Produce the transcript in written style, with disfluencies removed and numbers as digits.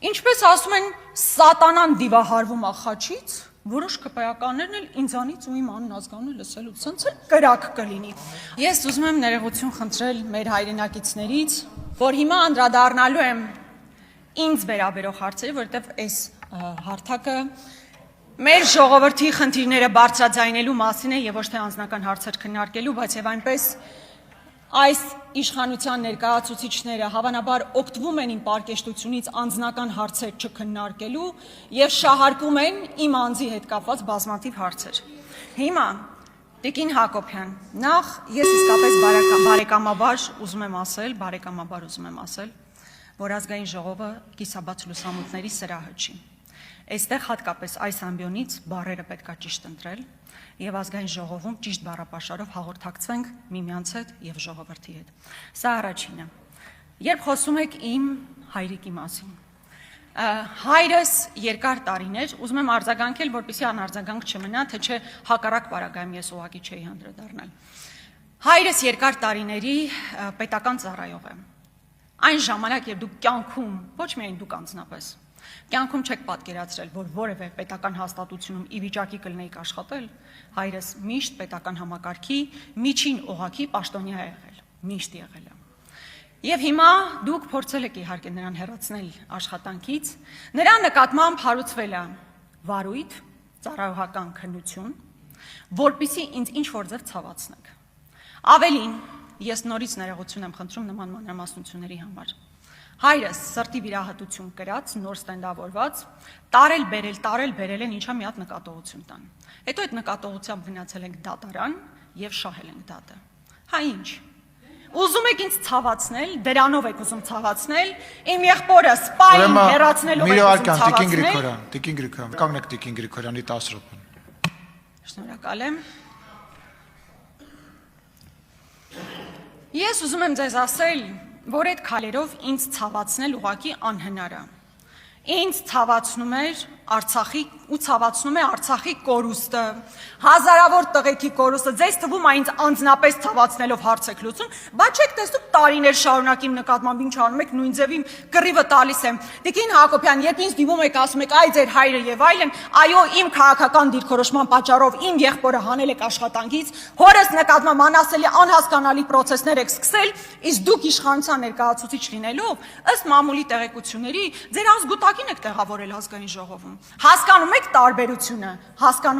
Ինչպես ասում են, սատանան դիվահարվում է խաչից, որոշ քպայականներն էլ ինձանից ու իմ աննազգանու լսելու ցնց էլ կրակ կլինի։ Ես ուզում եմ ներողություն խնդրել մեր հայրենակիցներից, որ հիմա անդրադառնալու եմ ինձ վերաբերող հարցերի, որովհետև այս հարթակը մեր ժողովրդի խնդիրները բարձրաձայնելու մասին է եւ ոչ թե անձնական հարցեր քննարկելու, բայց եւ այնպես այս իշխանության ներկայացուցիչները հավանաբար օգտվում են իմ պարկեշտությունից անձնական հարցեր չքննարկելու եւ շահարկում են իմ անձի հետ կապված բազմաթիվ հարցեր։ Հիմա Տիկին Հակոբյան, նախ ես իսկապես բարեկամաբար ուզում եմ ասել, որ ազգային ժողովը կիսաբաց լուսամուտների սրահը չի։ Այստեղ հատկապես այս ամբիոնից բառերը պետքա ճիշտ ընտրել եւ ազգային ժողովում ճիշտ բառապաշարով հաղորդակցվենք միմյանց հետ եւ ժողովրդի հետ։ Սա առաջինը։ Երբ խոսում եք իմ հայրիկի մասին, հայրս երկար տարիներ, ուզում եմ արձագանքել, որպեսզի անարձագանք չմնա, թե չէ հակառակ պարագայում ես ուղղակի չէի հանդրադառնալ։ Հայրս երկար տարիների պետական ծառայող է։ Այն ժամանակ, երբ դուք կյանքում, ոչ միայն դուք անձնապես, կյանքում չեք պատկերացրել, որ որևէ պետական հաստատությունում ի վիճակի կլինեիք աշխատել, հայրս միշտ պետական համակարգի միջին օղակի պաշտոնյա է եղել, միշտ եղել է։ Եվ հիմա դուք փորձել եք իհարկե նրան հեռացնել աշխատանքից, նրա նկատմամբ հարուցվել է վարույթ, ծառայողական քննություն, որպեսզի ինձ ինչ-որ ձև ցավացնեք։ Ավելին, ես նորից ներողություն եմ խնդրում նման մանրամասնությունների համար։ Հայրս սրտի վիրահատություն կրած, նոր ստենդավորված, տարել բերել են ինչա մի հատ նկատողություն տան։ Հետո այդ նկատողությամբ գնացել ենք դատարան եւ շահել ենք դատը։ Հա ինչ։ Ուզում եք ինձ ցավացնել, դրանով եք ուզում ցավացնել, իմ եղբորը սպային հեռացնելով եք ուզում ցավացնել։ Տիկին Գրիգորյան, կանգնեք Տիկին Գրիգորյանի 10 րոպեն։ Շնորհակալ եմ։ Ես ուզում եմ ձեզ ասել, որ այդ քայլերով ինձ ցավացնել ուղղակի անհնար է։ Ինձ ցավացնում էր Արցախի ու ցավացնում է Արցախի կորուստը, հազարավոր տղեկի կորուստը, ձեզ թվում է ինձ անձնապես ցավացնելով հարց եք լուծում, բայց չեք տեսնում տարիներ շարունակ իմ նկատմամբ ինչ անում եք, նույն ձևի կռիվը տալիս եմ։ Տիկին Հակոբյան, երբ ինձ դիմում եք ասում եք այ ձեր հայրը եւ այլն, այո, իմ քաղաքական դիրքորոշման պատճառով իմ եղբորը հանել եք աշխատանքից, հորս նկատմամբ անասելի անհասկանալի պրոցեսներ եք սկսել, իսկ դուք իշխանության ներկայացուցիչ լինելով, ըստ մամուլի տեղեկությունների, ձեր ազգուտակին եք տեղավորել ազգային ժողովում։ Հասկանում եք տարբերությունը, հասկանում